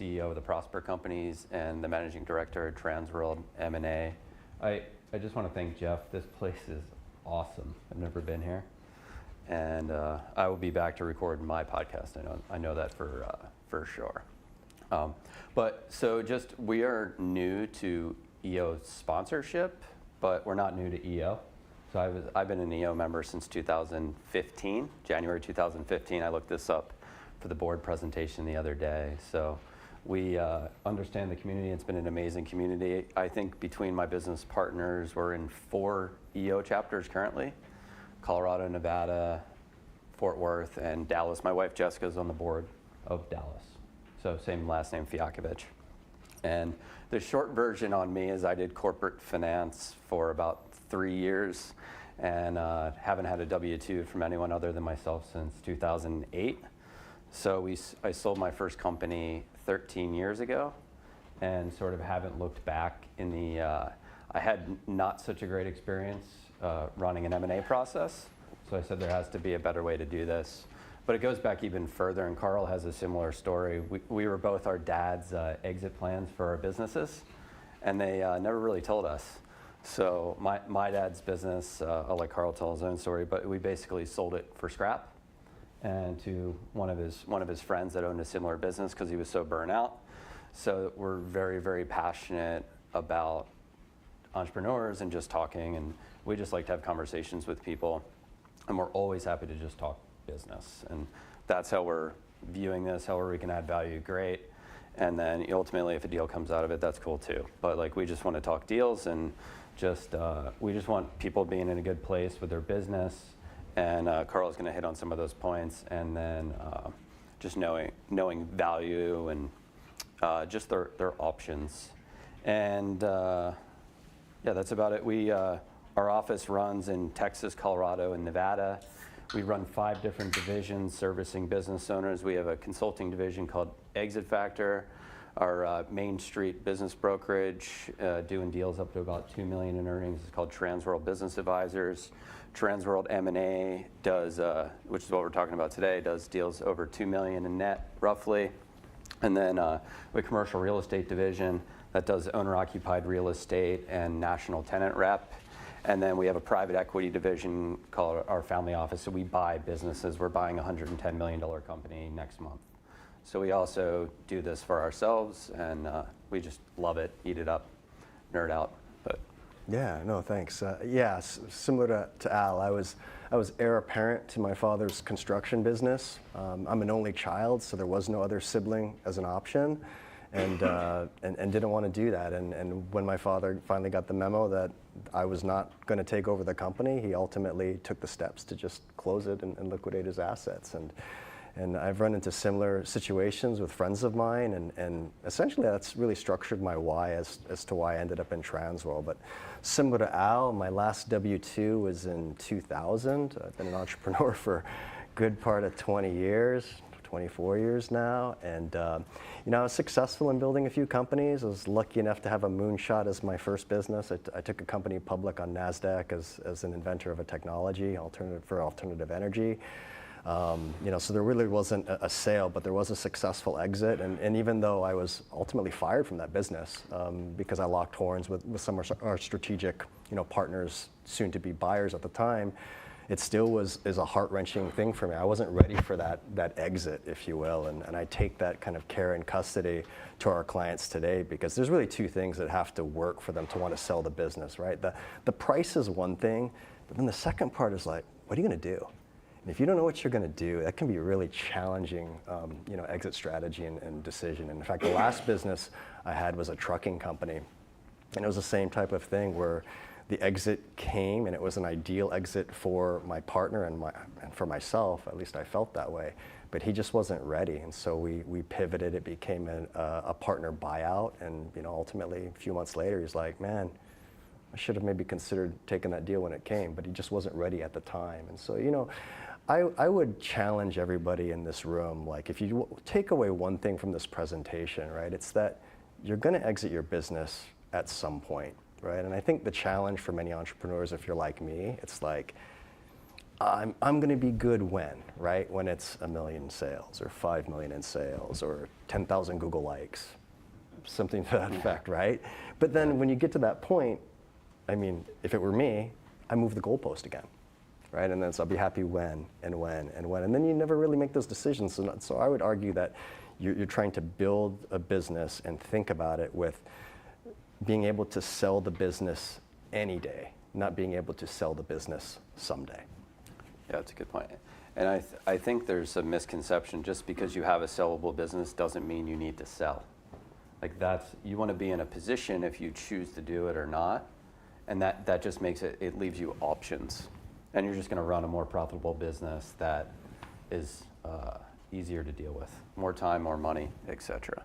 CEO of the Prosper Companies and the Managing Director at Transworld M&A. I just want to thank Jeff. This place is awesome. I've never been here. And I will be back to record my podcast. I know that for sure. We are new to EO sponsorship, but we're not new to EO. So I've been an EO member since 2015, January 2015. I looked this up for the board presentation the other day. So we understand the community. It's been an amazing community. I think between my business partners, we're in 4 EO chapters currently: Colorado, Nevada, Fort Worth, and Dallas. My wife Jessica's on the board of Dallas. So same last name, Fiakovich. And the short version on me is I did corporate finance for about 3 years and haven't had a W-2 from anyone other than myself since 2008. So I sold my first company 13 years ago and sort of haven't looked back in the, I had not such a great experience running an M&A process. So I said there has to be a better way to do this. But it goes back even further, and Carl has a similar story. We were both our dad's exit plans for our businesses, and they never really told us. So my dad's business, I'll let Carl tell his own story, but we basically sold it for scrap and to one of his friends that owned a similar business because he was so burnt out. So we're very, very passionate about entrepreneurs and just talking, and we just like to have conversations with people, and we're always happy to just talk business. And that's how we're viewing this. However we can add value, great. And then ultimately, if a deal comes out of it, that's cool too. But like, we just want to talk deals, and just we just want people being in a good place with their business. And Carl's going to hit on some of those points, and then just knowing value and just their options. And yeah, that's about it. Our office runs in Texas, Colorado, and Nevada. We run 5 different divisions servicing business owners. We have a consulting division called Exit Factor. Our Main Street business brokerage, doing deals up to about $2 million in earnings, is called Transworld Business Advisors. Transworld M&A does, which is what we're talking about today, does deals over $2 million in net, roughly. And then we have a commercial real estate division that does owner-occupied real estate and national tenant rep. And then we have a private equity division called our family office. So we buy businesses. We're buying a $110 million company next month. So we also do this for ourselves, and we just love it, eat it up, nerd out. But yeah, no, thanks. Similar to Al, I was heir apparent to my father's construction business. I'm an only child, so there was no other sibling as an option, and didn't want to do that. And when my father finally got the memo that I was not going to take over the company, he ultimately took the steps to just close it and liquidate his assets. And I've run into similar situations with friends of mine, and essentially that's really structured my why as to why I ended up in Transworld. But similar to Al, my last W-2 was in 2000. I've been an entrepreneur for a good part of 20 years. 24 years now, and I was successful in building a few companies. I was lucky enough to have a moonshot as my first business. I took a company public on NASDAQ as an inventor of a technology for alternative energy. So there really wasn't a sale, but there was a successful exit. And even though I was ultimately fired from that business because I locked horns with some of our strategic partners, soon to be buyers at the time, it still is a heart-wrenching thing for me. I wasn't ready for that exit, if you will, and I take that kind of care and custody to our clients today, because there's really 2 things that have to work for them to want to sell the business, right? The price is one thing, but then the second part is like, what are you going to do? And if you don't know what you're going to do, that can be a really challenging exit strategy and decision. And in fact, the last business I had was a trucking company, and it was the same type of thing where the exit came, and it was an ideal exit for my partner and for myself. At least I felt that way. But he just wasn't ready, and so we pivoted. It became a partner buyout, and ultimately a few months later, he's like, "Man, I should have maybe considered taking that deal when it came," but he just wasn't ready at the time. And so I would challenge everybody in this room. Like, if you take away one thing from this presentation, right, it's that you're going to exit your business at some point. Right, and I think the challenge for many entrepreneurs, if you're like me, it's like, I'm going to be good when, right? When it's 1 million in sales or 5 million in sales or 10,000 Google likes, something to that effect, right? But then when you get to that point, I mean, if it were me, I move the goalpost again, right? And then so I'll be happy when, and then you never really make those decisions. So I would argue that you're trying to build a business and think about it with being able to sell the business any day, not being able to sell the business someday. Yeah, that's a good point. And I think there's a misconception, just because you have a sellable business doesn't mean you need to sell. Like you want to be in a position if you choose to do it or not, and that just makes it leaves you options. And you're just going to run a more profitable business that is easier to deal with. More time, more money, etc.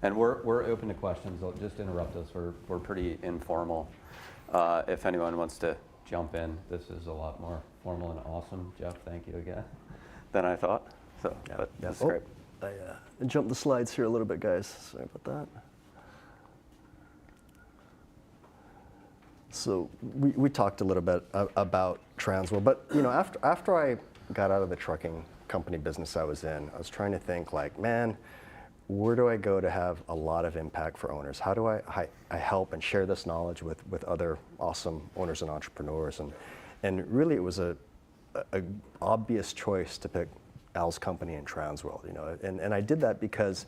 And we're open to questions. Just interrupt us. We're pretty informal. If anyone wants to jump in, this is a lot more formal and awesome. Jeff, thank you again, than I thought. So, yeah, but that's great. I jumped the slides here a little bit, guys. Sorry about that. So we talked a little bit about Transworld, but after I got out of the trucking company business I was in, I was trying to think like, man, where do I go to have a lot of impact for owners? How do I help and share this knowledge with other awesome owners and entrepreneurs? And really it was a obvious choice to pick Al's company and Transworld, and I did that because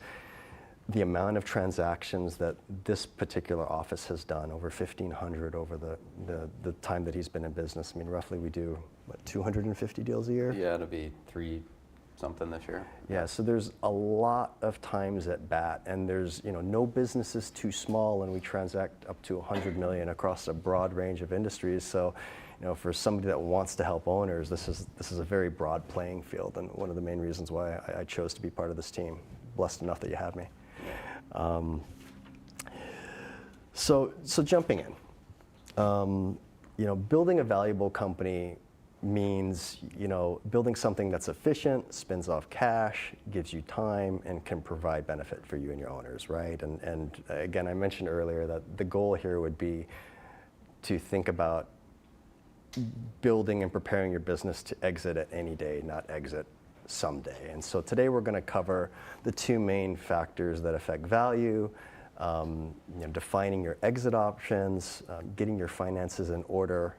the amount of transactions that this particular office has done, over 1,500 over the time that he's been in business. I mean, roughly we do, 250 deals a year? Yeah, it'll be 3 something this year. Yeah, so there's a lot of times at bat, and there's, no business is too small, and we transact up to 100 million across a broad range of industries. So, for somebody that wants to help owners, this is a very broad playing field, and one of the main reasons why I chose to be part of this team. Blessed enough that you have me. So jumping in, building a valuable company means, building something that's efficient, spins off cash, gives you time, and can provide benefit for you and your owners, right? And again, I mentioned earlier that the goal here would be to think about building and preparing your business to exit at any day, not exit someday. And so today we're going to cover the 2 main factors that affect value, defining your exit options, getting your finances in order,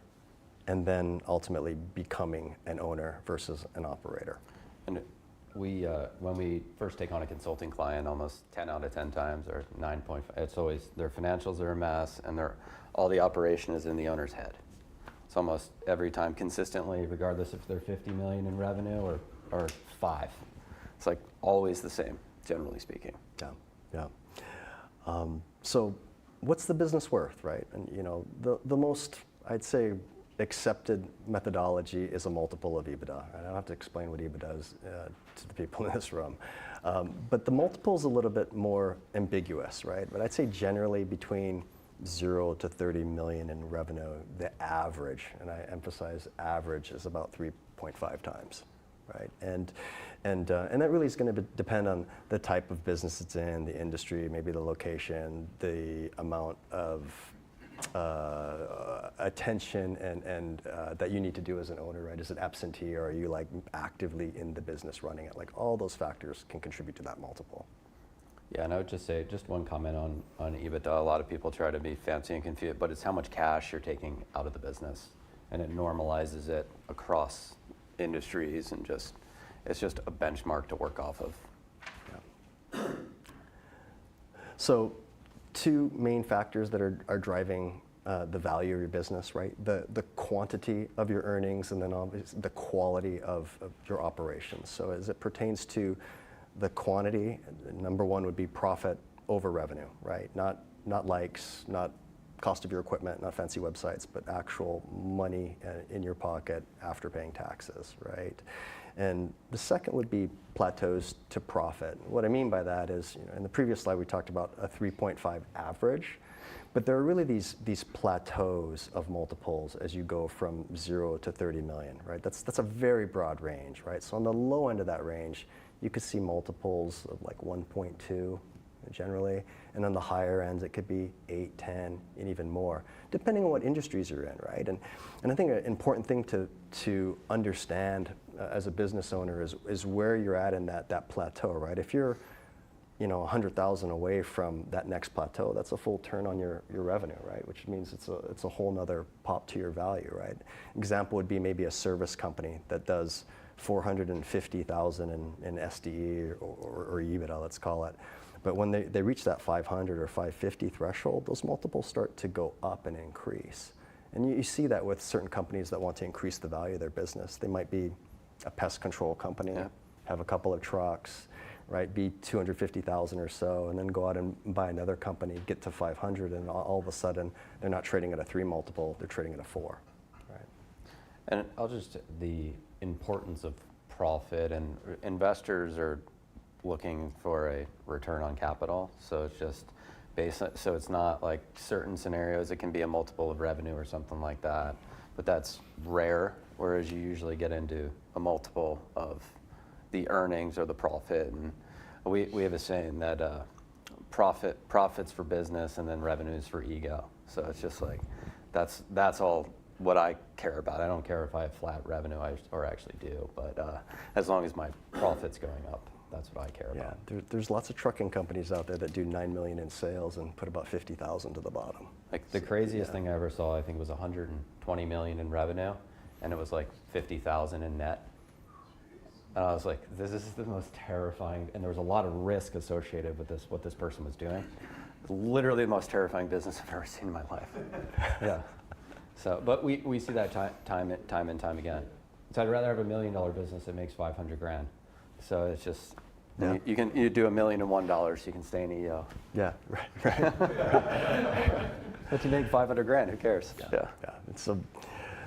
and then ultimately becoming an owner versus an operator. And when we first take on a consulting client, almost 10 out of 10 times, or 9.5, it's always their financials are a mess, and all the operation is in the owner's head. It's almost every time consistently, regardless if they're 50 million in revenue or 5. It's like always the same, generally speaking. Yeah. So what's the business worth, right? And the most, I'd say, accepted methodology is a multiple of EBITDA. I don't have to explain what EBITDA is to the people in this room. But the multiple is a little bit more ambiguous, right? But I'd say generally between 0 to 30 million in revenue, the average, and I emphasize average, is about 3.5 times. Right, and that really is going to depend on the type of business it's in, the industry, maybe the location, the amount of attention and that you need to do as an owner. Right, is it absentee, or are you like actively in the business running it? Like all those factors can contribute to that multiple. Yeah, and I would just say, just one comment on EBITDA. A lot of people try to be fancy and confused, but it's how much cash you're taking out of the business, and it normalizes it across industries, and it's just a benchmark to work off of. Yeah. So 2 main factors that are driving the value of your business, right? The quantity of your earnings, and then obviously the quality of your operations. So as it pertains to the quantity, number 1 would be profit over revenue, right? Not likes, not cost of your equipment, not fancy websites, but actual money in your pocket after paying taxes, right? And the second would be plateaus to profit. What I mean by that is, in the previous slide we talked about a 3.5 average, but there are really these plateaus of multiples as you go from 0 to 30 million, right? That's a very broad range, right? So on the low end of that range, you could see multiples of like 1.2, generally. And on the higher ends, it could be 8, 10, and even more, depending on what industries you're in, right? And I think an important thing to understand as a business owner is where you're at in that plateau, right? If you're 100,000 away from that next plateau, that's a full turn on your revenue, right? Which means it's a whole nother pop to your value, right? Example would be maybe a service company that does 450,000 in SDE or EBITDA, let's call it. But when they reach that 500 or 550 threshold, those multiples start to go up and increase. And you see that with certain companies that want to increase the value of their business. They might be a pest control company, have a couple of trucks, right, be 250,000 or so, and then go out and buy another company, get to 500, and all of a sudden they're not trading at a 3 multiple, they're trading at a 4, right? And the importance of profit, and investors are looking for a return on capital, so it's just so it's not like certain scenarios, it can be a multiple of revenue or something like that, but that's rare, whereas you usually get into a multiple of the earnings or the profit. And we have a saying that profits for business and then revenues for ego. So it's just like that's all what I care about. I don't care if I have flat revenue, or actually do, but as long as my profit's going up, that's what I care about. Yeah, there's lots of trucking companies out there that do $9 million in sales and put about 50,000 to the bottom. Like the craziest thing I ever saw, I think, was 120 million in revenue, and it was like 50,000 in net. And I was like, this is the most terrifying, and there was a lot of risk associated with this, what this person was doing. Literally the most terrifying business I've ever seen in my life. Yeah. So, but we see that time and time again. So I'd rather have $1 million business that makes 500 grand. So it's just, you do $1,001,000, so you can stay in EO. Yeah, right. But you make 500 grand, who cares? Yeah. So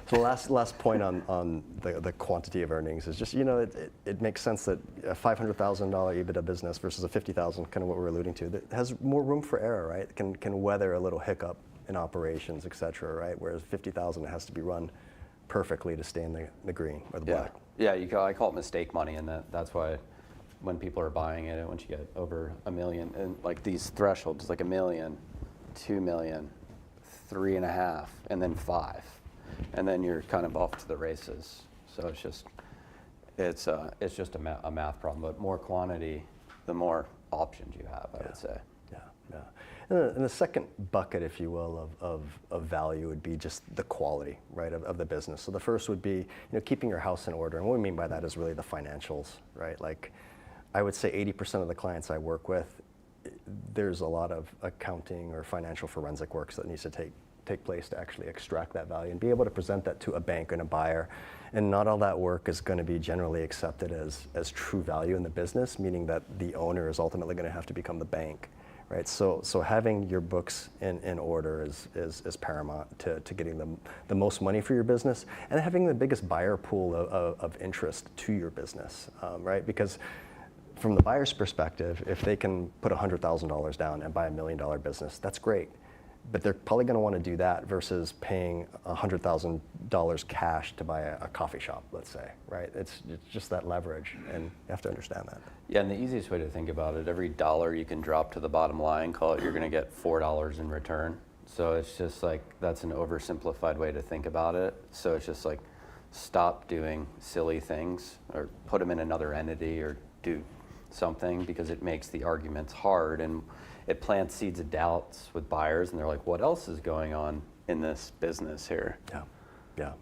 the last point on the quantity of earnings is just, it makes sense that a $500,000 EBITDA business versus a 50,000, kind of what we're alluding to, that has more room for error, right? Can weather a little hiccup in operations, et cetera, right? Whereas 50,000 has to be run perfectly to stay in the green or the black. Yeah, I call it mistake money, and that's why when people are buying it, once you get over $1 million, and like these thresholds, like $1 million, $2 million, 3.5, and then 5. And then you're kind of off to the races. So it's just a math problem. But more quantity, the more options you have, I would say. Yeah. And the second bucket, if you will, of value would be just the quality, right, of the business. So the first would be, keeping your house in order. And what we mean by that is really the financials, right? Like, I would say 80% of the clients I work with, there's a lot of accounting or financial forensic works that needs to take place to actually extract that value and be able to present that to a bank and a buyer. And not all that work is going to be generally accepted as true value in the business, meaning that the owner is ultimately going to have to become the bank, right? So having your books in order is paramount to getting the most money for your business, and having the biggest buyer pool of interest to your business, right? Because from the buyer's perspective, if they can put $100,000 down and buy $1 million business, that's great. But they're probably going to want to do that versus paying $100,000 cash to buy a coffee shop, let's say, right? It's just that leverage, and you have to understand that. Yeah, and the easiest way to think about it, every dollar you can drop to the bottom line, call it, you're going to get $4 in return. So it's just like, that's an oversimplified way to think about it. So it's just like, stop doing silly things, or put them in another entity, or do something, because it makes the arguments hard, and it plants seeds of doubts with buyers, and they're like, what else is going on in this business here? Yeah.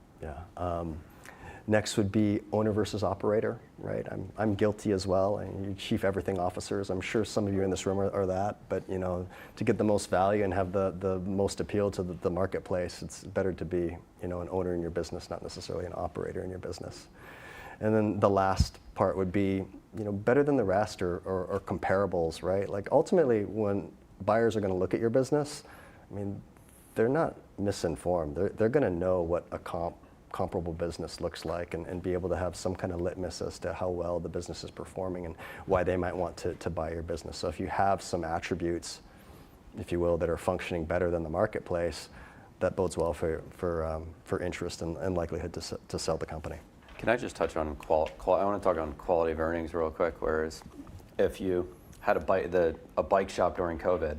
Next would be owner versus operator, right? I'm guilty as well, and you chief everything officers. I'm sure some of you in this room are that, but to get the most value and have the most appeal to the marketplace, it's better to be an owner in your business, not necessarily an operator in your business. And then the last part would be, better than the rest or comparables, right? Like, ultimately, when buyers are going to look at your business, they're not misinformed. They're going to know what a comparable business looks like, and be able to have some kind of litmus as to how well the business is performing and why they might want to buy your business. So if you have some attributes, if you will, that are functioning better than the marketplace, that bodes well for interest and likelihood to sell the company. Can I just touch on I want to talk on quality of earnings real quick, whereas if you had a bike shop during COVID.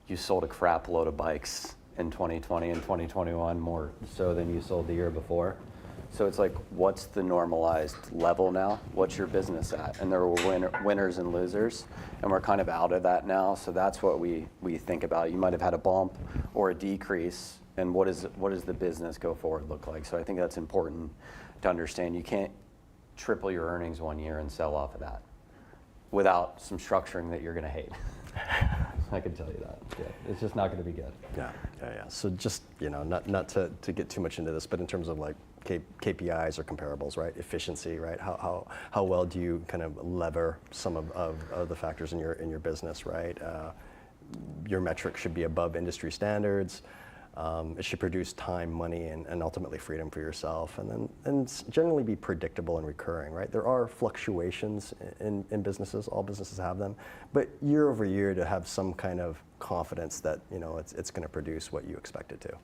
You sold a crap load of bikes in 2020 and 2021, more so than you sold the year before. So it's like, what's the normalized level now? What's your business at? And there were winners and losers, and we're kind of out of that now. So that's what we think about. You might have had a bump or a decrease, and what does the business go forward look like? So I think that's important to understand. You can't triple your earnings one year and sell off of that without some structuring that you're going to hate. I can tell you that. Yeah, it's just not going to be good. Yeah. So just, not to get too much into this, but in terms of like KPIs or comparables, right? Efficiency, right? How well do you kind of lever some of the factors in your business, right? Your metrics should be above industry standards. It should produce time, money, and ultimately freedom for yourself, and generally be predictable and recurring, right? There are fluctuations in businesses. All businesses have them, but year over year to have some kind of confidence that it's going to produce what you expect it to.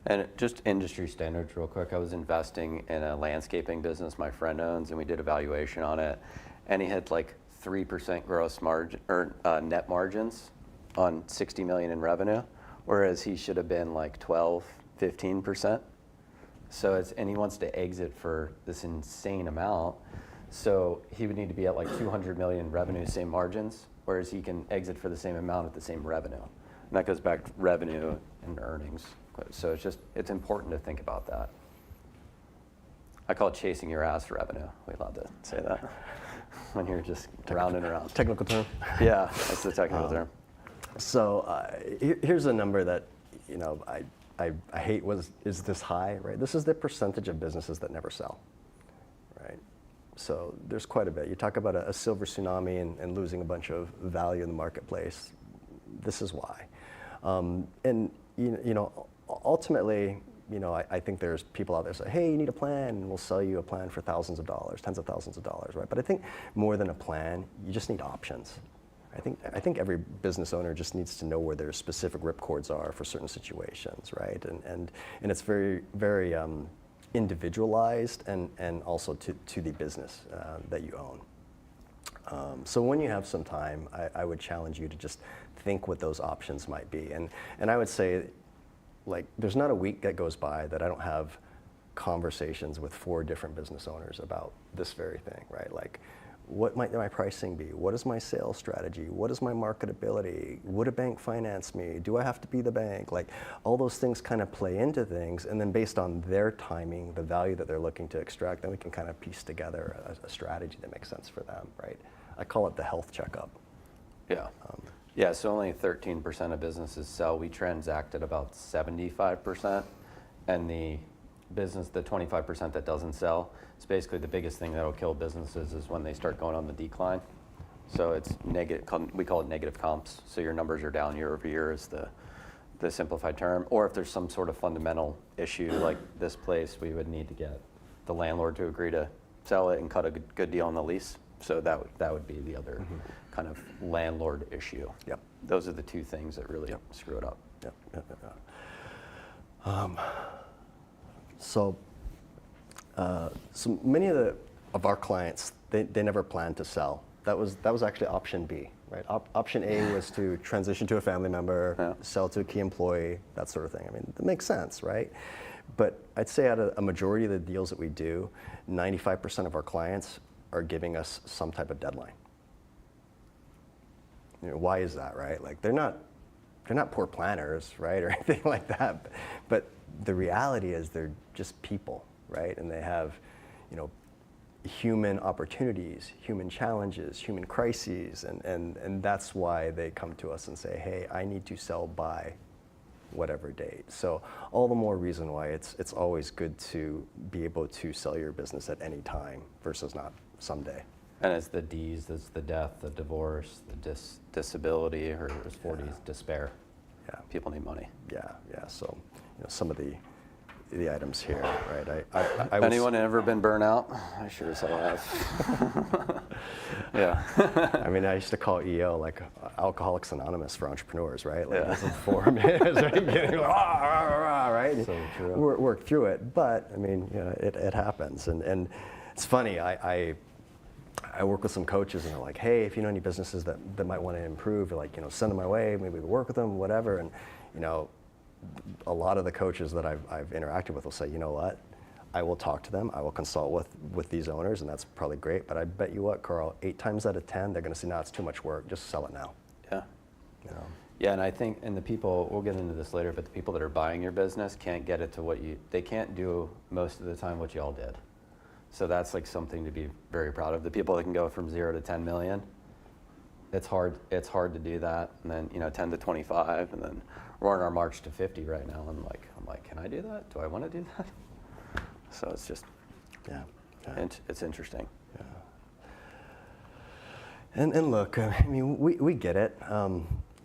And just industry standards real quick. I was investing in a landscaping business my friend owns, and we did a valuation on it, and he had like 3% gross margin or net margins on $60 million in revenue, whereas he should have been like 12, 15%. So and he wants to exit for this insane amount. So he would need to be at like 200 million revenue, same margins, whereas he can exit for the same amount at the same revenue. And that goes back to revenue and earnings. So it's important to think about that. I call it chasing your ass revenue. Are we allowed to say that? When you're just round and around. Technical term? Yeah, that's the technical term. So here's a number that I hate is this high, right? This is the percentage of businesses that never sell, right? So there's quite a bit. You talk about a silver tsunami and losing a bunch of value in the marketplace. This is why. And ultimately, I think there's people out there say, hey, you need a plan, and we'll sell you a plan for thousands of dollars, tens of thousands of dollars, right? But I think more than a plan, you just need options. I think every business owner just needs to know where their specific ripcords are for certain situations, right? And it's very, very individualized and also to the business that you own. So when you have some time, I would challenge you to just think what those options might be. And I would say, like, there's not a week that goes by that I don't have conversations with 4 different business owners about this very thing, right? Like, what might my pricing be? What is my sales strategy? What is my marketability? Would a bank finance me? Do I have to be the bank? Like, all those things kind of play into things, and then based on their timing, the value that they're looking to extract, then we can kind of piece together a strategy that makes sense for them, right? I call it the health checkup. Yeah. So only 13% of businesses sell. We transact at about 75%, and the 25% that doesn't sell, it's basically the biggest thing that'll kill businesses is when they start going on the decline. So it's negative. We call it negative comps. So your numbers are down year over year is the simplified term. Or if there's some sort of fundamental issue like this place, we would need to get the landlord to agree to sell it and cut a good deal on the lease. So that would be the other kind of landlord issue. Yep. Those are the 2 things that really screw it up. So many of our clients, they never planned to sell. That was actually option B, right? Option A was to transition to a family member, sell to a key employee, that sort of thing. I mean, that makes sense, right? But I'd say out of a majority of the deals that we do, 95% of our clients are giving us some type of deadline. Why is that, right? Like, they're not poor planners, right, or anything like that. But the reality is they're just people, right? And they have, human opportunities, human challenges, human crises, and that's why they come to us and say, hey, I need to sell by whatever date. So all the more reason why it's always good to be able to sell your business at any time versus not someday. And it's the D's, it's the death, the divorce, the disability, or as 40s, despair. Yeah. People need money. Yeah. So some of the items here, right? Anyone ever been burnt out? I sure as hell have. Yeah. I mean, I used to call EO like Alcoholics Anonymous for entrepreneurs, right? Like, this is 4 minutes, right? Getting right? So true. Work through it, but I mean, it happens, and it's funny. I work with some coaches and they're like, hey, if you know any businesses that might want to improve, like, send them my way, maybe we work with them, whatever. And, a lot of the coaches that I've interacted with will say, you know what, I will talk to them, I will consult with these owners, and that's probably great. But I bet you what, Carl, 8 times out of 10, they're going to say, no, it's too much work, just sell it now. Yeah. You know? Yeah, and I think, and the people, we'll get into this later, but the people that are buying your business can't get it to they can't do most of the time what you all did. So that's like something to be very proud of. The people that can go from 0 to 10 million, it's hard to do that. And then, 10 to 25, and then we're on our march to 50 right now. I'm like, can I do that? Do I want to do that? So it's just, Yeah. it's interesting. Yeah. And look, I mean, we get it.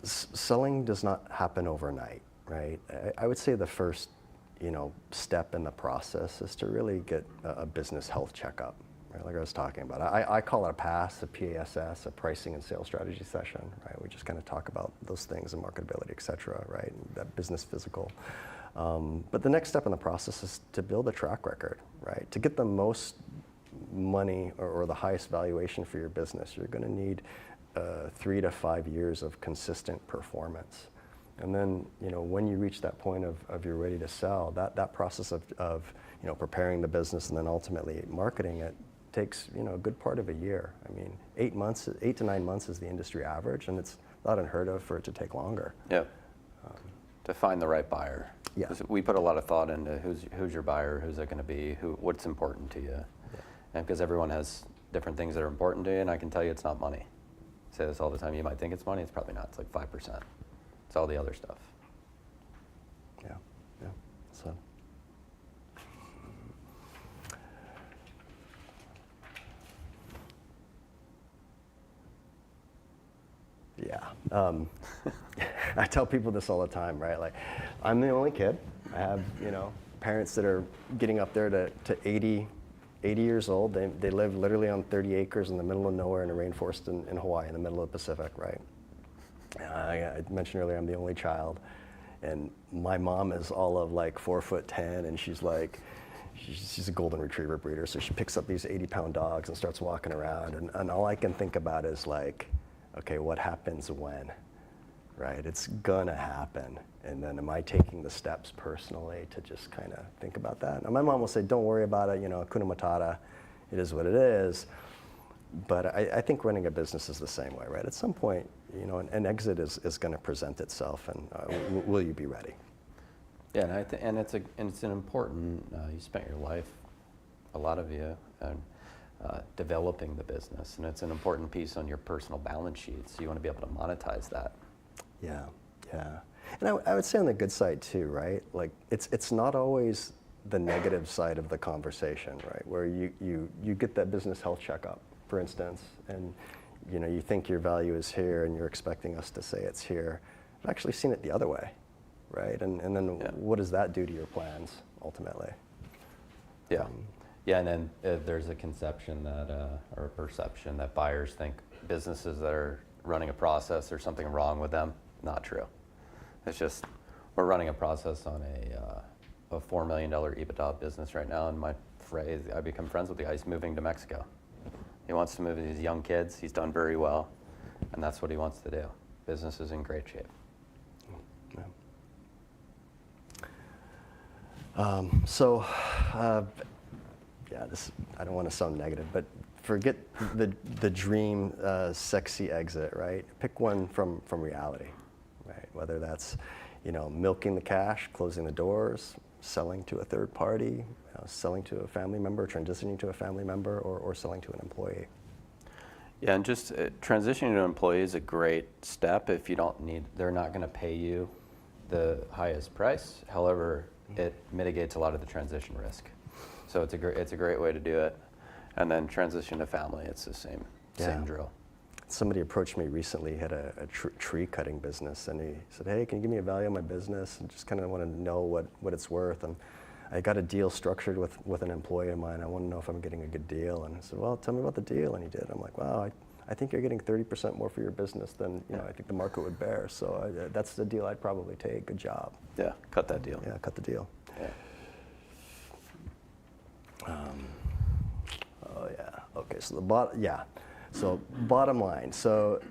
Selling does not happen overnight, right? I would say the first, step in the process is to really get a business health checkup, right? Like I was talking about. I call it a PASS, a PASS, a pricing and sales strategy session, right? We just kind of talk about those things and marketability, et cetera, right? And that business physical. But the next step in the process is to build a track record, right? To get the most money or the highest valuation for your business, you're going to need 3 to 5 years of consistent performance. And then, when you reach that point of you're ready to sell, that process of preparing the business and then ultimately marketing it takes, a good part of a year. I mean, 8 to 9 months is the industry average, and it's not unheard of for it to take longer. Yep. To find the right buyer. Yeah. 'Cause we put a lot of thought into who's your buyer, who's it going to be, what's important to you. Yeah. And because everyone has different things that are important to you, and I can tell you it's not money. I say this all the time, you might think it's money, it's probably not. It's like 5%. It's all the other stuff. Yeah. So. Yeah. I tell people this all the time, right? Like, I'm the only kid. I have, parents that are getting up there to 80 years old. They live literally on 30 acres in the middle of nowhere in a rainforest in Hawaii, in the middle of the Pacific, right? I mentioned earlier I'm the only child, and my mom is all of like 4'10", and she's a golden retriever breeder, so she picks up these 80-pound dogs and starts walking around, and all I can think about is like, okay, what happens when, right? It's gonna happen, and then am I taking the steps personally to just kind of think about that? And my mom will say, don't worry about it, Hakuna Matata, it is what it is. But I think running a business is the same way, right? At some point, an exit is going to present itself, and will you be ready? Yeah, and it's an important. You spent your life, a lot of you, developing the business, and it's an important piece on your personal balance sheet. So you want to be able to monetize that. Yeah. And I would say on the good side too, right? Like it's not always the negative side of the conversation, right? Where you get that business health checkup, for instance, and you think your value is here and you're expecting us to say it's here. I've actually seen it the other way, right? And then what does that do to your plans ultimately? Yeah. And then there's a conception or a perception that buyers think businesses that are running a process, there's something wrong with them. Not true. It's just, we're running a process on a $4 million EBITDA business right now, and my phrase, I become friends with the guy. He's moving to Mexico. He wants to move with his young kids. He's done very well, and that's what he wants to do. Business is in great shape. I don't want to sound negative, but forget the dream, sexy exit, right? Pick one from reality, right? Whether that's, milking the cash, closing the doors, selling to a third party, selling to a family member, transitioning to a family member, or selling to an employee. Yeah, and just transitioning to an employee is a great step if you don't need, they're not going to pay you the highest price. However, it mitigates a lot of the transition risk. So it's a great way to do it. And then transition to family, it's the same drill. Somebody approached me recently, he had a tree cutting business, and he said, hey, can you give me a value on my business? And just kind of want to know what it's worth. And I got a deal structured with an employee of mine. I want to know if I'm getting a good deal. And I said, well, tell me about the deal. And he did. I'm like, wow, I think you're getting 30% more for your business than I think the market would bear. So that's the deal I'd probably take. Good job. Yeah, cut that deal. Yeah, cut the deal. Yeah. Okay, right, so so bottom line. So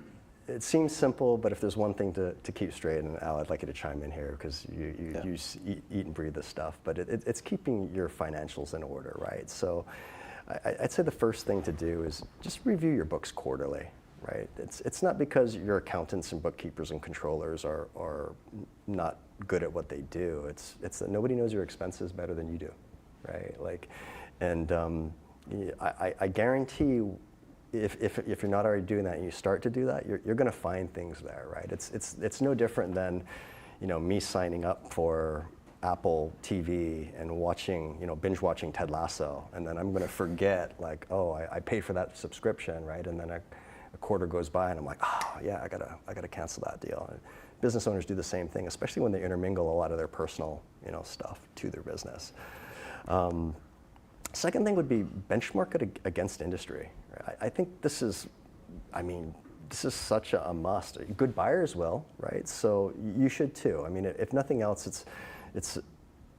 it seems simple, but if there's one thing to keep straight, and Al, I'd like you to chime in here because you eat and breathe this stuff, but it's keeping your financials in order, right? So I'd say the first thing to do is just review your books quarterly, right? It's not because your accountants and bookkeepers and controllers are not good at what they do. It's that nobody knows your expenses better than you do, right? Like, and I guarantee if you're not already doing that and you start to do that, you're going to find things there, right? It's no different than, me signing up for Apple TV and watching, binge watching Ted Lasso, and then I'm going to forget, like, oh, I paid for that subscription, right? And then a quarter goes by, and I'm like, oh yeah, I gotta cancel that deal. And business owners do the same thing, especially when they intermingle a lot of their personal, stuff to their business. Second thing would be benchmark it against industry. I think this is such a must. Good buyers will, right? So you should too. I mean, if nothing else, it's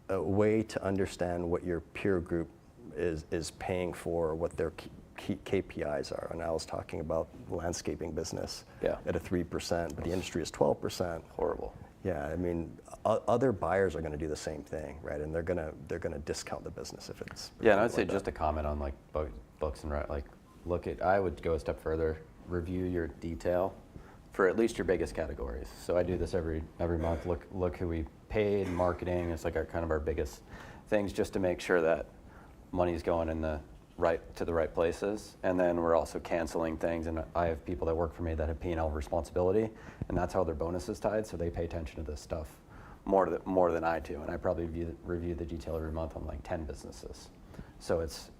a way to understand what your peer group is paying for, what their key KPIs are. And I was talking about landscaping business at a 3%, but the industry is 12%. Horrible. Yeah, I mean, other buyers are going to do the same thing, right? And they're gonna discount the business if it's. Yeah, and I'd say just a comment on like books and like I would go a step further. Review your detail for at least your biggest categories. So I do this every month. Look who we paid, marketing. It's like kind of our biggest things, just to make sure that money's going in the right places. And then we're also canceling things, and I have people that work for me that have P&L responsibility, and that's how their bonus is tied, so they pay attention to this stuff more than I do. And I probably review the detail every month on like 10 businesses. So it's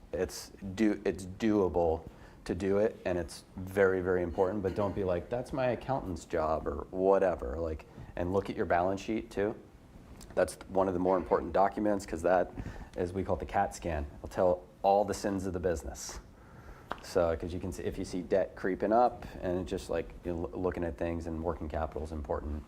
doable to do it, and it's very, very important, but don't be like, that's my accountant's job or whatever. Like, and look at your balance sheet too. That's one of the more important documents, because that is, we call it the CAT scan. It'll tell all the sins of the business. So, because you can see, if you see debt creeping up, and it's just like looking at things, and working capital is important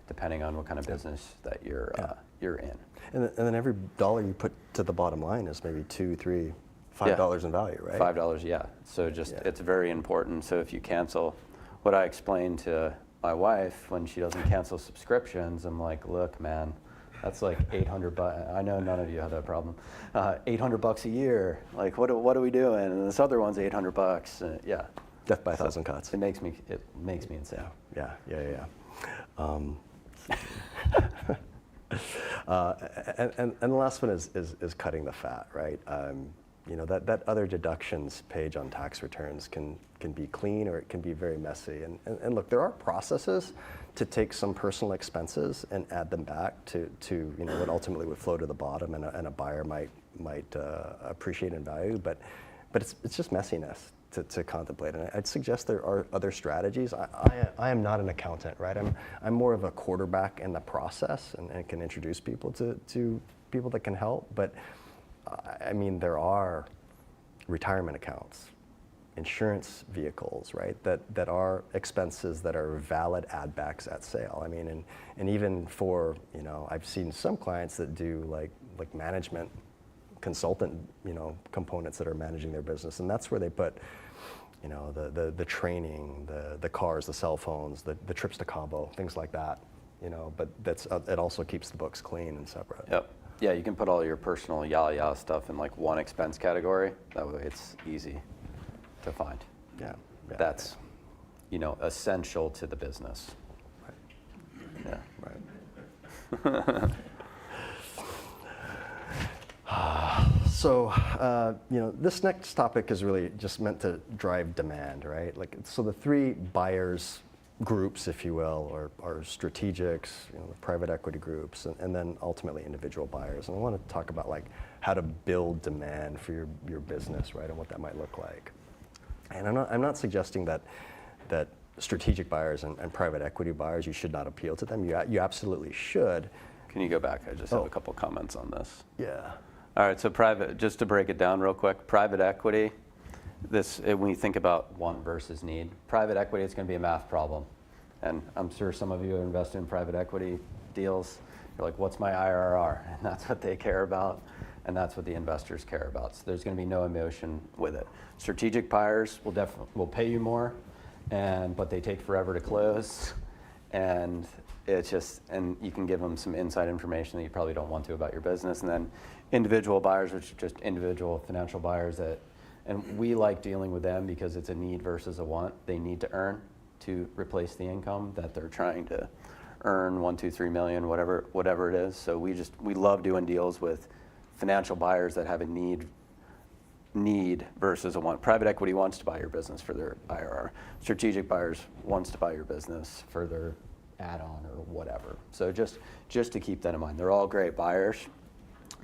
depending on what kind of business that you're in. And then every dollar you put to the bottom line is maybe $2, $3, $5 in value, right? $5, yeah. So it's very important. So if you cancel, what I explain to my wife when she doesn't cancel subscriptions, I'm like, look, man, that's like $800. I know none of you have that problem. $800 a year. Like, what are we doing? And this other one's $800. Yeah. Death by a thousand cuts. It makes me insane. Yeah. And the last one is cutting the fat, right? That other deductions page on tax returns can be clean, or it can be very messy. And look, there are processes to take some personal expenses and add them back to what ultimately would flow to the bottom, and a buyer might appreciate and value. But it's just messiness to contemplate. And I'd suggest there are other strategies. I am not an accountant, right? I'm more of a quarterback in the process, and can introduce people to people that can help. But I mean, there are retirement accounts, insurance vehicles, right? That are expenses that are valid add backs at sale. I mean, and even for, I've seen some clients that do like management consultant, components that are managing their business, and that's where they put, the training, the cars, the cell phones, the trips to Cabo, things like that, but it also keeps the books clean and separate. Yep. Yeah, you can put all your personal yada stuff in like one expense category. That way it's easy to find. Yeah. That's, essential to the business. Right. Yeah. Right. So, this next topic is really just meant to drive demand, right? Like, so the three buyers groups, if you will, are strategics, the private equity groups, and then ultimately individual buyers. And I want to talk about like how to build demand for your business, right, and what that might look like. And I'm not suggesting that strategic buyers and private equity buyers, you should not appeal to them. You absolutely should. Can you go back? I just have a couple comments on this. Yeah. All right, so just to break it down real quick, private equity, when you think about want versus need, private equity, it's going to be a math problem. And I'm sure some of you invest in private equity deals. You're like, what's my IRR? And that's what they care about. and that's what the investors care about. So there's going to be no emotion with it. Strategic buyers will pay you more, but they take forever to close, and it's just, and you can give them some inside information that you probably don't want to about your business. And then individual buyers, which are just individual financial buyers and we like dealing with them because it's a need versus a want. They need to earn to replace the income that they're trying to earn, 1, 2, 3 million, whatever it is. So we love doing deals with financial buyers that have a need versus a want. Private equity wants to buy your business for their IRR. Strategic buyers wants to buy your business for their add-on or whatever. So just to keep that in mind. They're all great buyers,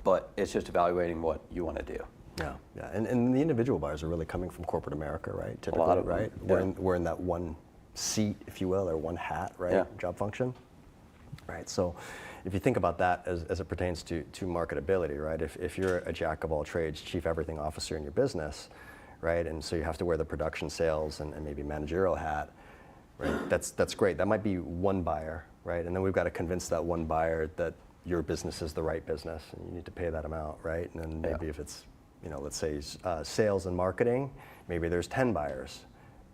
but it's just evaluating what you want to do. Yeah. And the individual buyers are really coming from corporate America, right? Typically, a lot of them, right? yeah. We're in that one seat, if you will, or one hat, right? Yeah. Job function, right? So if you think about that as it pertains to marketability, right? If you're a jack of all trades, chief everything officer in your business, right? And so you have to wear the production, sales, and maybe managerial hat, right? That's great. That might be one buyer, right? And then we've got to convince that one buyer that your business is the right business, and you need to pay that amount, right? And then maybe if it's, let's say sales and marketing, maybe there's 10 buyers.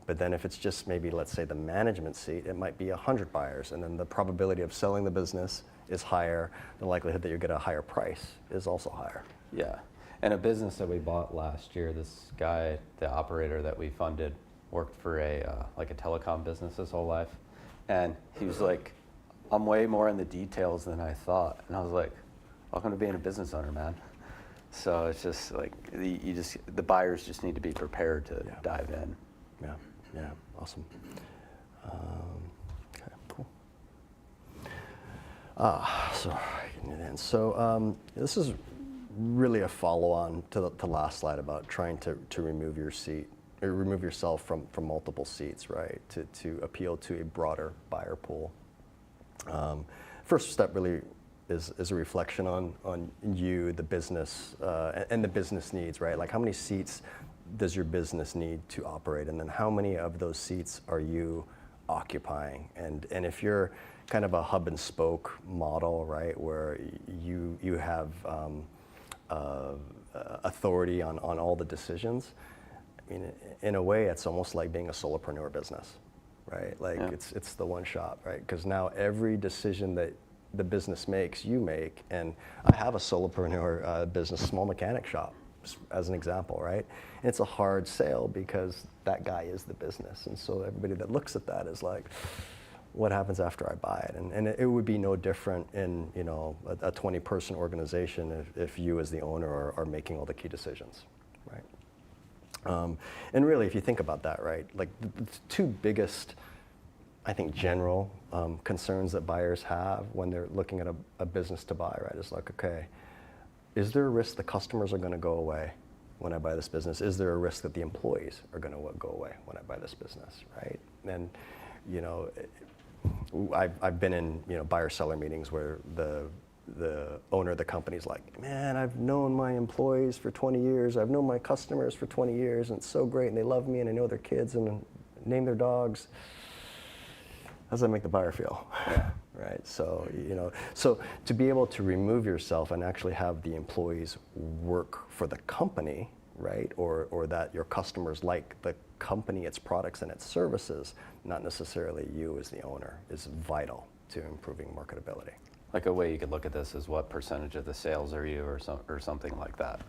But then if it's just maybe, let's say, the management seat, it might be 100 buyers. And then the probability of selling the business is higher. The likelihood that you get a higher price is also higher. Yeah. And a business that we bought last year, this guy, the operator that we funded, worked for a telecom business his whole life. And he was like, I'm way more in the details than I thought. And I was like, welcome to being a business owner, man. So it's just like, the buyers just need to be prepared to dive in. Yeah, awesome. Okay, cool. So this is really a follow-on to the last slide about trying to remove yourself from multiple seats, right? To appeal to a broader buyer pool. First step really is a reflection on you, the business, and the business needs, right? Like, how many seats does your business need to operate, and then how many of those seats are you occupying? And if you're kind of a hub and spoke model, right, where you have authority on all the decisions, I mean, in a way, it's almost like being a solopreneur business, right? Like, it's the one shop, right? Because now every decision that the business makes, you make. And I have a solopreneur business, small mechanic shop, as an example, right? And it's a hard sale because that guy is the business. And so everybody that looks at that is like, what happens after I buy it? And it would be no different in a 20-person organization if you as the owner are making all the key decisions, right? And really, if you think about that, right, like the two biggest, I think, general concerns that buyers have when they're looking at a business to buy, right, is like, okay, is there a risk the customers are going to go away when I buy this business? Is there a risk that the employees are going to go away when I buy this business, right? And I've been in buyer-seller meetings where the owner of the company is like, man, I've known my employees for 20 years. I've known my customers for 20 years, and it's so great, and they love me, and I know their kids and name their dogs. How does that make the buyer feel? Yeah. Right. So so to be able to remove yourself and actually have the employees work for the company, right, or that your customers like the company, its products, and its services, not necessarily you as the owner, is vital to improving marketability. Like, a way you could look at this is what percentage of the sales are you, or something like that.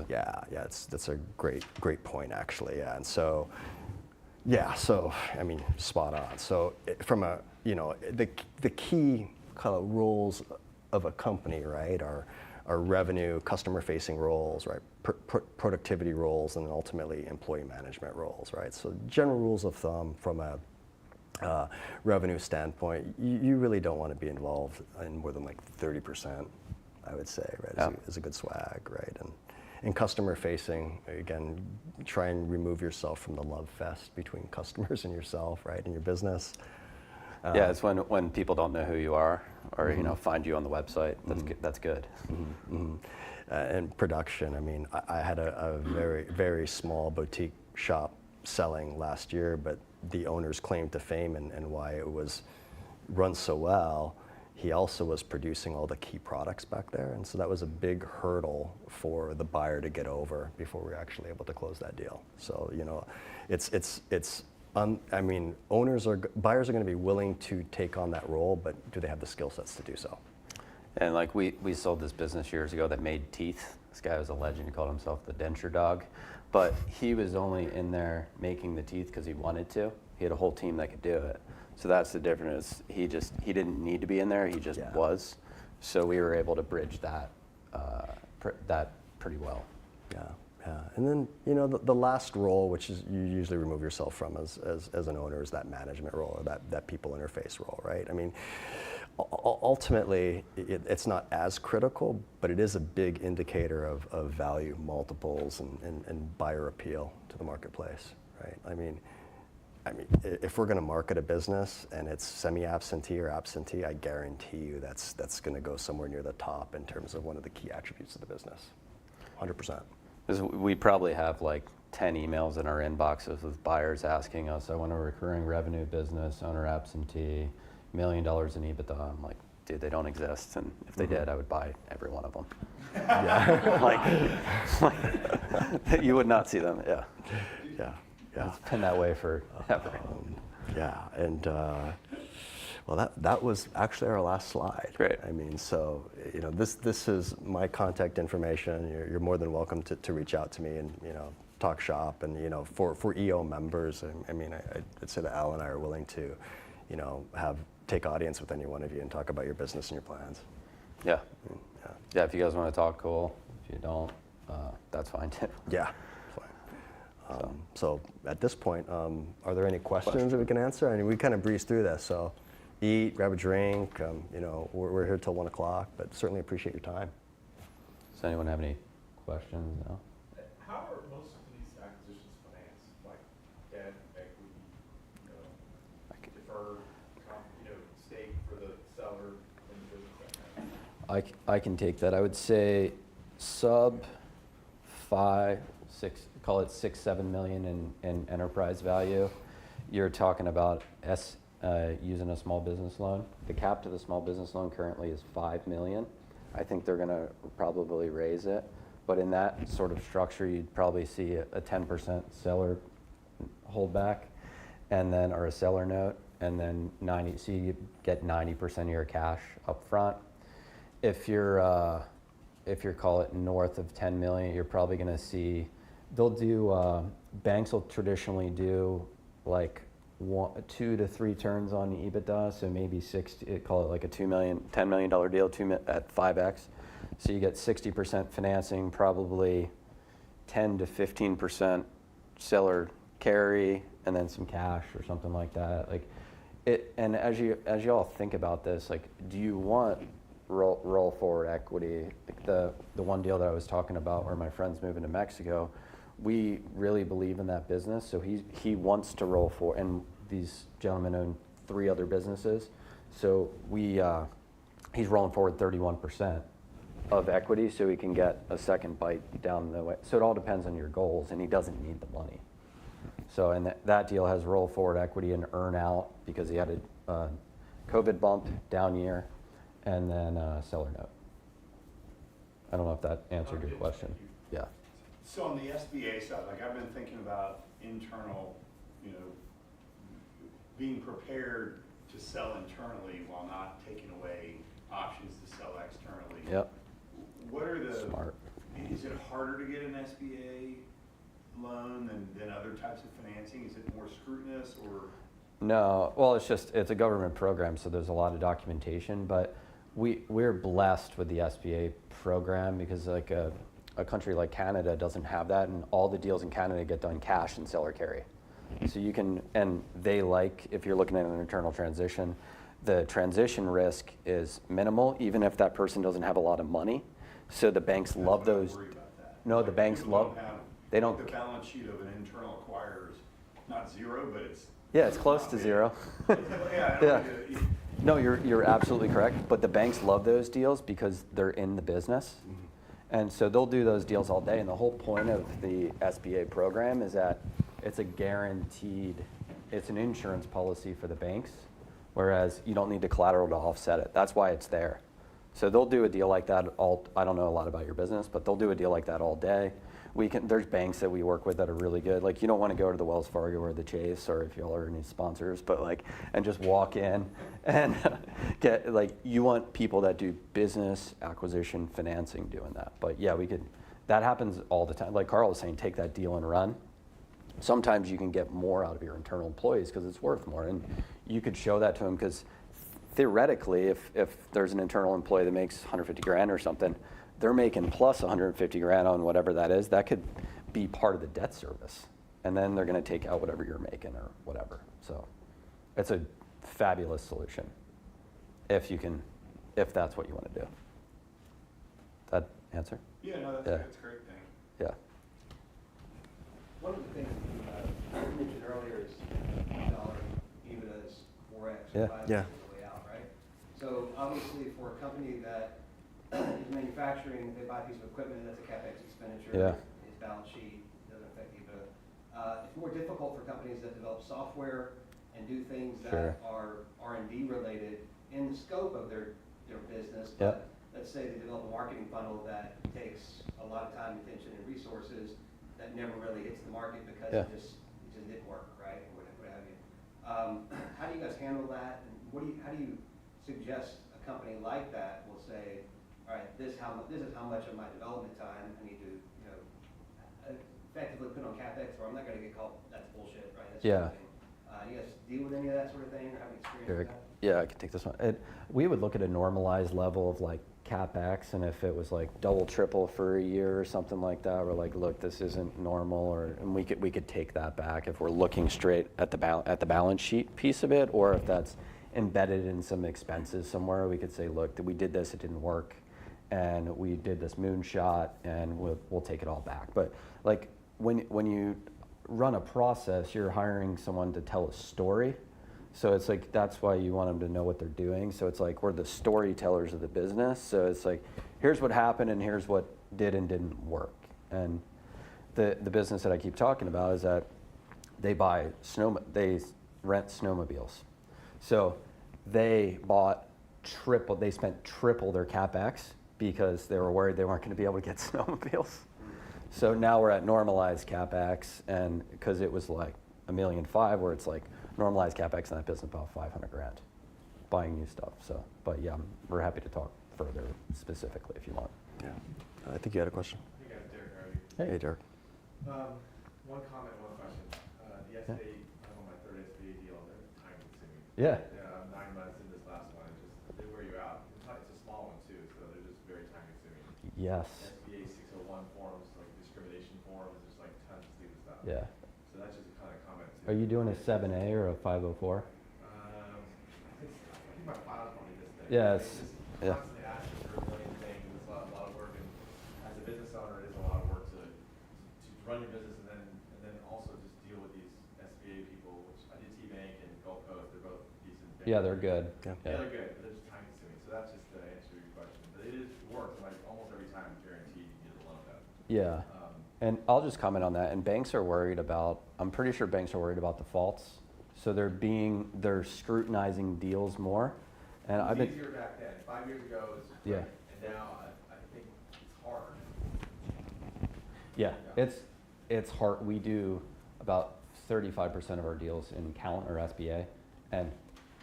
Yeah. That's a great point, actually. Yeah. And so. Yeah, so I mean, spot on. So from the key kind of roles of a company, right, are revenue, customer-facing roles, right, productivity roles, and ultimately employee management roles, right? So general rules of thumb from a revenue standpoint, you really don't want to be involved in more than like 30%, I would say, right, is a good swag, right? And customer facing, again, try and remove yourself from the love fest between customers and yourself, right, in your business. Yeah, it's when people don't know who you are, or find you on the website. That's good. And production. I mean, I had a very, very small boutique shop selling last year, but the owner's claim to fame and why it was run so well, he also was producing all the key products back there, and so that was a big hurdle for the buyer to get over before we were actually able to close that deal. So, you know, I mean, buyers are going to be willing to take on that role, but do they have the skill sets to do so? And like we sold this business years ago that made teeth. This guy was a legend. He called himself the denture dog, but he was only in there making the teeth because he wanted to. He had a whole team that could do it. So that's the difference. He didn't need to be in there. He just was. So we were able to bridge that pretty well. Yeah. And then, you know, the last role, which is you usually remove yourself from as an owner, is that management role or that people interface role, right? I mean, ultimately, it's not as critical, but it is a big indicator of value multiples and buyer appeal to the marketplace, right? I mean, if we're going to market a business and it's semi-absentee or absentee, I guarantee you that's going to go somewhere near the top in terms of one of the key attributes of the business, 100%. Because we probably have like 10 emails in our inboxes with buyers asking us, I want a recurring revenue business, owner absentee, $1 million in EBITDA. I'm like, dude, they don't exist. And if they did, I would buy every one of them. like, you would not see them, yeah. It's been that way forever. And well, that was actually our last slide. Great. I mean, so, you know, this is my contact information. You're more than welcome to reach out to me and, you know, talk shop. And, you know, for EO members, I mean, I'd say that Al and I are willing to, you know, take audience with any one of you and talk about your business and your plans. Yeah, if you guys want to talk, cool. If you don't, that's fine too. Yeah. So at this point, are there any questions that we can answer? I mean, we kind of breezed through this, so eat, grab a drink. You know, we're here till 1 o'clock, but certainly appreciate your time. Does anyone have any questions? No? How are most of these acquisitions financed? Like debt, equity, deferred, stake for the seller in the business? I can take that. I would say sub 5, 6, call it 6-7 million in enterprise value. You're talking about using a small business loan. The cap to the small business loan currently is 5 million. I think they're going to probably raise it, but in that sort of structure, you'd probably see a 10% seller holdback, and then or a seller note, and then 90. So you get 90% of your cash up front. If you're call it north of 10 million, you're probably going to see. They'll do, banks will traditionally do like 2 to 3 turns on EBITDA, so maybe call it like a $10 million deal at 5x. So you get 60% financing, probably 10 to 15% seller carry, and then some cash or something like that. Like it, and as you all think about this, like, do you want roll forward equity? Like the one deal that I was talking about where my friend's moving to Mexico, we really believe in that business, so he wants to roll forward, and these gentlemen own 3 other businesses, so he's rolling forward 31% of equity, so he can get a second bite down the way. So it all depends on your goals, and he doesn't need the money. So and that deal has roll forward equity and earn out because he had a COVID bump, down year, and then a seller note. I don't know if that answered your question. Yeah. So on the SBA side, like I've been thinking about internal, being prepared to sell internally while not taking away options to sell externally. Yep. What are the, Smart. Is it harder to get an SBA loan than other types of financing? Is it more scrutinous or? No, well, it's a government program, so there's a lot of documentation, but we're blessed with the SBA program because like a country like Canada doesn't have that, and all the deals in Canada get done cash and seller carry. So you can, and they like, if you're looking at an internal transition, the transition risk is minimal, even if that person doesn't have a lot of money. So the banks love those. No, the banks love, they don't. The balance sheet of an internal acquirer is not zero, but it's. Yeah, it's close to zero. Yeah. No, you're absolutely correct, but the banks love those deals because they're in the business. And so they'll do those deals all day, and the whole point of the SBA program is that it's a guaranteed, it's an insurance policy for the banks, whereas you don't need the collateral to offset it. That's why it's there. So they'll do a deal like that I don't know a lot about your business, but they'll do a deal like that all day. There's banks that we work with that are really good. Like, you don't want to go to the Wells Fargo or the Chase, or if y'all are any sponsors, but like, and just walk in and get, like, you want people that do business acquisition financing doing that. But yeah, that happens all the time. Like Carl was saying, take that deal and run. Sometimes you can get more out of your internal employees because it's worth more. And you could show that to them, because theoretically, if there's an internal employee that makes 150 grand or something, they're making plus 150 grand on whatever that is. That could be part of the debt service. And then they're going to take out whatever you're making or whatever. So it's a fabulous solution if that's what you want to do. That answer? Yeah, no, that's Yeah. a great thing. Yeah. One of the things that you mentioned earlier is dollar EBITDA is 4x, Yeah. 5x Yeah. is the way out, right? So obviously for a company that is manufacturing, they buy a piece of equipment, that's a CapEx expenditure. Yeah. It's balance sheet, doesn't affect EBITDA. It's more difficult for companies that develop software and do things Sure. that are R&D related in the scope of their business. Yep. But let's say they develop a marketing funnel that takes a lot of time, attention, and resources that never really hits the market because Yeah. it just didn't work, right? Or what have you. How do you guys handle that? And how do you suggest a company like that will say, all right, this is how much of my development time I need to, effectively put on CapEx, or I'm not going to get called, that's bullshit, right? That sort of thing. You guys deal with any of that sort of thing, or have any experience with that? Yeah, I can take this one. We would look at a normalized level of like CapEx, and if it was like double, triple for a year or something like that, we're like, look, this isn't normal, and we could take that back if we're looking straight at the balance sheet piece of it, or if that's embedded in some expenses somewhere, we could say, look, we did this, it didn't work, and we did this moonshot, and we'll take it all back. But like when you run a process, you're hiring someone to tell a story. So it's like, that's why you want them to know what they're doing. So it's like, we're the storytellers of the business. So it's like, here's what happened and here's what did and didn't work. And the business that I keep talking about is that they rent snowmobiles. So they spent triple their CapEx because they were worried they weren't going to be able to get snowmobiles. So now we're at normalized CapEx, and because it was like $1.5 million, where it's like normalized CapEx in that business about 500 grand, buying new stuff. So, but yeah, we're happy to talk further specifically if you want. Yeah. I think you had a question. I think I have Derek already. Hey, Derek. One comment, one question. The SBA, I'm on my third SBA deal, they're time consuming. Yeah. Yeah, I'm 9 months in this last one, they wear you out. It's a small one too, so they're just very time consuming. Yes. SBA 601 forms, like discrimination forms, there's like tons of stupid stuff. Yeah. So that's just a kind of comment too. Are you doing a 7A or a 504? I think my file's probably this thing. Yes. It's just Yeah. constantly asking for a million things, it's a lot of work, and as a business owner, it is a lot of work to run your business and then also just deal with these SBA people, which I did T-Bank and Gulf Coast, they're both decent banks. Yeah, they're good. Yeah. Yeah, they're good, but they're just time consuming, so that's just the answer to your question. But it works, like almost every time, guaranteed you get a loan done. Yeah. And I'll just comment on that. And banks are worried about, I'm pretty sure banks are worried about defaults. So they're scrutinizing deals more. And I've It was been, easier back then, 5 years ago, it was just Yeah. quick, and now I think it's hard. yeah, it's hard. We do about 35% of our deals in count or SBA. And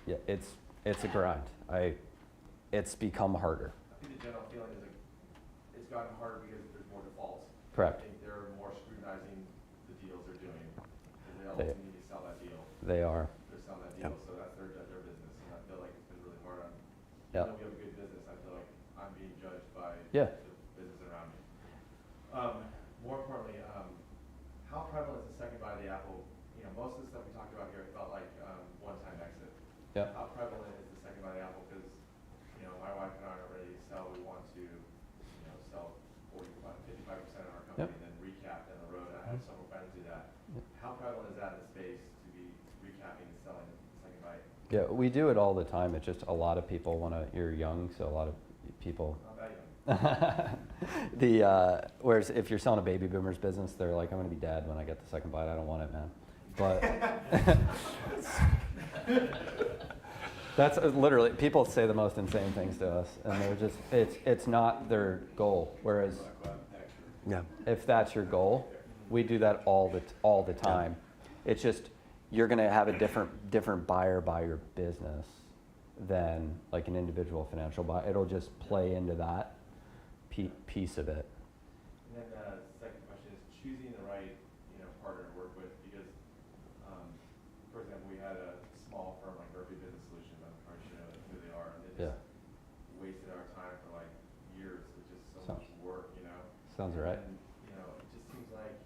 yeah, it's a grind. It's become harder. I think the general feeling is like it's gotten harder because there's more defaults. Correct. I think they're more scrutinizing the deals they're doing because they They- ultimately need to sell that deal. They are. They're selling that Yep. deal, so that's their business. And I feel like it's been really hard on. Yeah. Even though we have a good business, I feel like I'm being judged by Yeah. the business around me. More importantly, how prevalent is the second bite of the apple? Most of the stuff we talked about here, it felt like one-time exit. Yeah. How prevalent is the second bite of the apple? Because my wife and I are ready to sell. We want to sell 55% of our company Yep. and then recap down the road. I have several friends do that. How prevalent is that in the space to be recapping and selling the second bite? Yeah, we do it all the time. It's just a lot of people you're young, so a lot of people. Not that young. Whereas if you're selling a baby boomers business, they're like, I'm gonna be dead when I get the second bite. I don't want it, man. But That's literally, people say the most insane things to us, and they're just, it's not their goal. Whereas Yeah. if that's your goal, we do that all the time. It's just, you're gonna have a different buyer by your business than like an individual financial buyer. It'll just play into that piece of it. And then second question is choosing the right, partner to work with, because, for example, we had a small firm like Murphy Business Solutions. I'm probably sure you know who they are, and they just wasted our time for like years with just so much work, Sounds right. And, it just seems like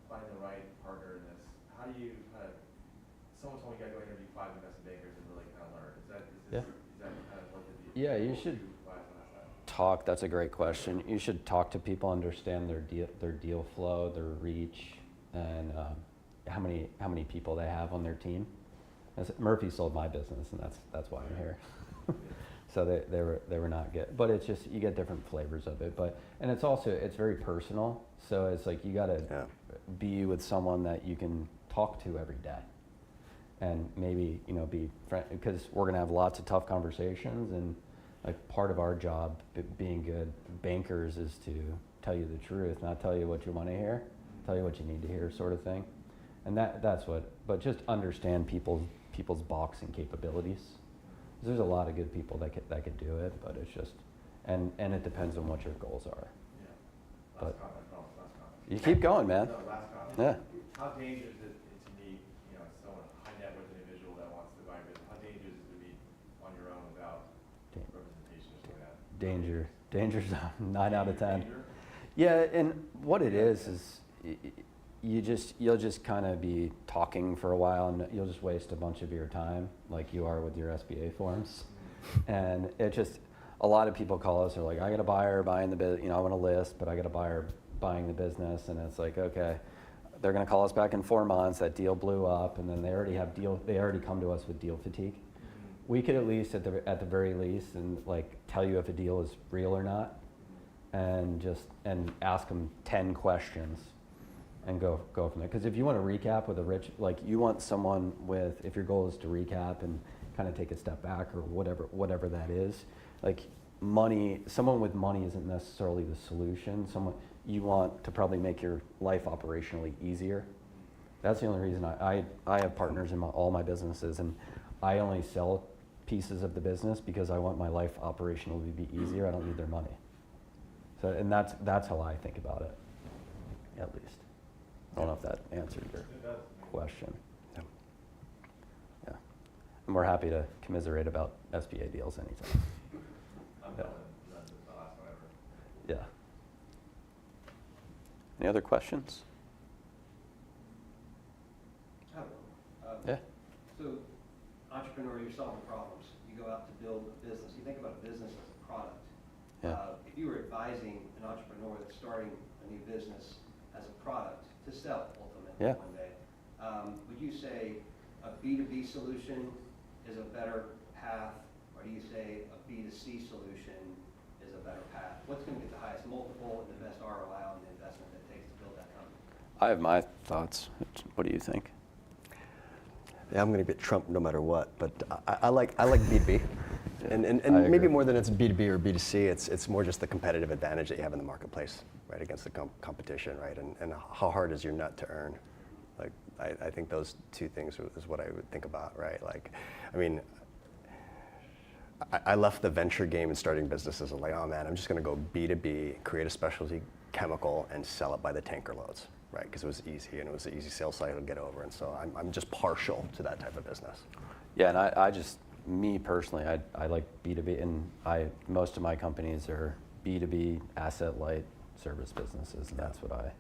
finding the right partner in this. How do you kind of? Someone told me you got to go interview 5 investment bankers and really kind of learn. Is that kind of what the deal? Yeah, you should talk. That's a great question. You should talk to people, understand their deal flow, their reach, and how many people they have on their team. Murphy sold my business, and that's why I'm here. So they were not good, but it's just you get different flavors of it. And it's very personal. So it's like you gotta be with someone that you can talk to every day, and maybe be friend, because we're gonna have lots of tough conversations. And like part of our job, being good bankers, is to tell you the truth, not tell you what you want to hear, tell you what you need to hear, sort of thing. And that's what. But just understand people's boxing capabilities. There's a lot of good people that could do it, but it's just, and it depends on what your goals are. Yeah. Last comment. You keep going, man. No, last comment. Yeah. How dangerous is it to meet, someone high net worth individual that wants to buy a business? How dangerous is it to meet on your own without representation or something like that? Danger zone, 9 out of 10. Danger? Yeah, and what it is you'll just kind of be talking for a while, and you'll just waste a bunch of your time, like you are with your SBA forms. And it just, a lot of people call us, they're like, I got a buyer buying the business, I want to list, but I got a buyer buying the business. And it's like, okay, they're going to call us back in 4 months, that deal blew up, and then they already come to us with deal fatigue. We could at least, at the very least, and like tell you if a deal is real or not, and ask them 10 questions and go from there. Because if you want to recap with you want someone with, if your goal is to recap and kind of take a step back or whatever that is, like someone with money isn't necessarily the solution. You want to probably make your life operationally easier. That's the only reason I have partners in all my businesses, and I only sell pieces of the business because I want my life operationally to be easier. I don't need their money. So, and that's how I think about it, at least. I don't know if that answered your question. Yeah. And we're happy to commiserate about SBA deals anytime. I'm Yeah. done. That's the last one ever. Yeah. Any other questions? I don't know. Yeah. So, entrepreneur, you're solving problems. You go out to build a business. You think about a business as a product. Yeah. If you were advising an entrepreneur that's starting a new business as a product to sell ultimately one day, would you say a B2B solution is a better path, or do you say a B2C solution is a better path? What's going to get the highest multiple and the best ROI on the investment that it takes to build that company? I have my thoughts. What do you think? Yeah, I'm going to get Trump no matter what, but I like B2B. And I maybe agree. more than it's B2B or B2C, it's more just the competitive advantage that you have in the marketplace, right, against the competition, right? And how hard is your nut to earn? Like, I think those two things is what I would think about, right? Like, I mean, I left the venture game and starting businesses. I'm like, oh man, I'm just going to go B2B, create a specialty chemical, and sell it by the tanker loads, right? Because it was easy, and it was an easy sales cycle to get over. And so I'm just partial to that type of business. Yeah, and I just, me personally, I like B2B, and most of my companies are B2B asset light service businesses, and that's what I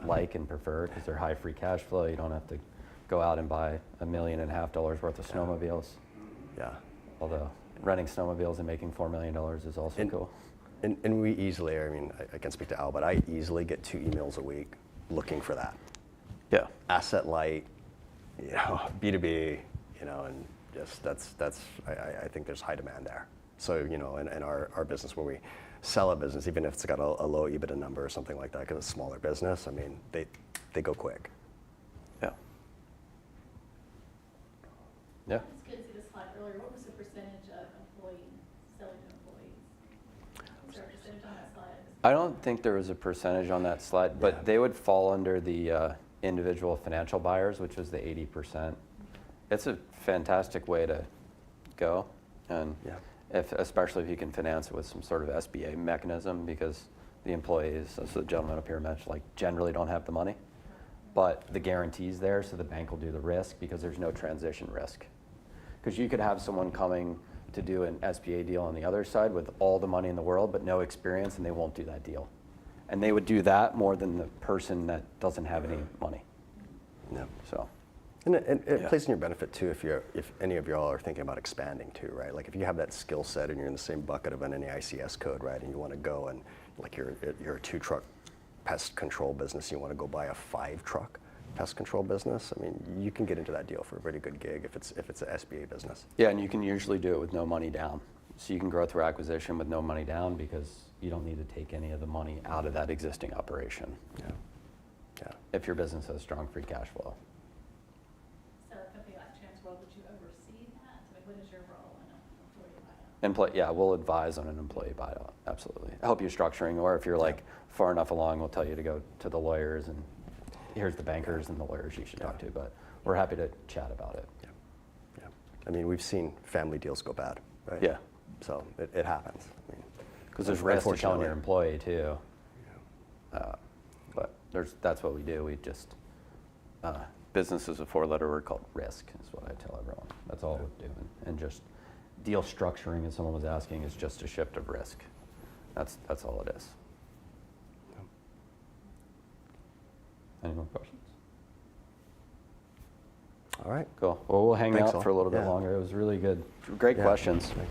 like and prefer, because they're high free cash flow. You don't have to go out and buy $1.5 million worth of snowmobiles. Yeah. Although renting snowmobiles and making $4 million is also cool. And we easily, I mean, I can't speak to Al, but I easily get 2 emails a week looking for that. Yeah. Asset light, B2B, and just I think there's high demand there. So, in our business, when we sell a business, even if it's got a low EBITDA number or something like that, because it's a smaller business, I mean, they go quick. Yeah. Yeah. It's good to see the slide earlier. What was the percentage of employees selling to employees? Is there a percentage on that slide? I don't think there was a percentage on that slide, but Yeah. they would fall under the individual financial buyers, which was the 80%. It's a fantastic way to go, and Yeah. especially if you can finance it with some sort of SBA mechanism, because the employees, as the gentleman up here mentioned, like generally don't have the money, but the guarantee's there, so the bank will do the risk because there's no transition risk. Because you could have someone coming to do an SBA deal on the other side with all the money in the world, but no experience, and they won't do that deal. And they would do that more than the person that doesn't have any money. Yeah. So, And it Yeah. plays in your benefit too if any of y'all are thinking about expanding too, right? Like if you have that skill set and you're in the same bucket of an NAICS code, right? And you want to go and like you're a 2-truck pest control business, you want to go buy a 5-truck pest control business. I mean, you can get into that deal for a pretty good gig if it's an SBA business. yeah, and you can usually do it with no money down. So you can grow through acquisition with no money down because you don't need to take any of the money out of that existing operation Yeah. Yeah. if your business has strong free cash flow. So a company like Transworld, would you oversee that? Like, what is your role in an employee buyout? Yeah, we'll advise on an employee buyout, absolutely. Help you structuring, or if you're like far enough along, we'll tell you to go to the lawyers and here's the bankers and the lawyers you should talk to, but we're happy to chat about it. Yeah. Yeah. I mean, we've seen family deals go bad, right? Yeah. So it happens. I mean, Because there's risk to telling unfortunately. your employee too. But that's what we do. We just, business is a 4-letter word called risk, is what I tell everyone. That's all we do. And just deal structuring, as someone was asking, is just a shift of risk. That's all it is. Any more questions? All right. Cool. Well, we'll hang Thanks out all. for a little bit Yeah. longer. It was really good. Great Yeah. questions.